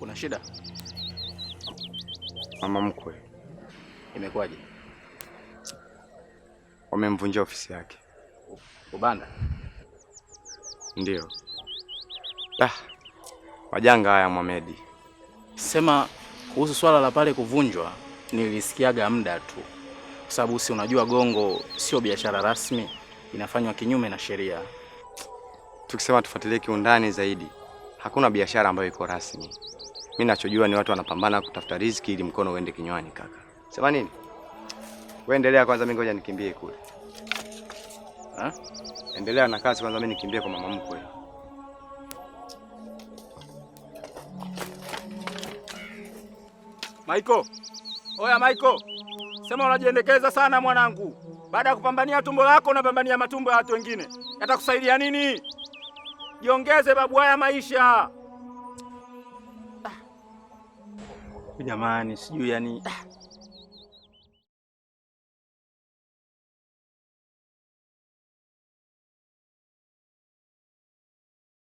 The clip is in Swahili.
Kuna shida? Mama mkwe. Imekuwaje? Wamemvunjia ofisi yake. Ubanda? Ndio. Majanga haya Mohamed. Sema kuhusu swala la pale kuvunjwa, nilisikiaga muda tu. Kwa sababu si unajua Gongo sio biashara rasmi, inafanywa kinyume na sheria. Tukisema tufuatilie kiundani zaidi, hakuna biashara ambayo iko rasmi. Mimi ninachojua ni watu wanapambana kutafuta riziki ili mkono uende kinywani kaka. Sema nini? Wewe endelea kwanza, mimi ngoja nikimbie kule. Endelea na kazi kwanza, mimi nikimbie kwa mama mkwe. Maiko. Oya Maiko. Sema unajiendekeza sana mwanangu. Baada ya kupambania tumbo lako unapambania matumbo ya watu wengine. Yatakusaidia nini? Jiongeze babu, haya maisha. Jamani, sijui yani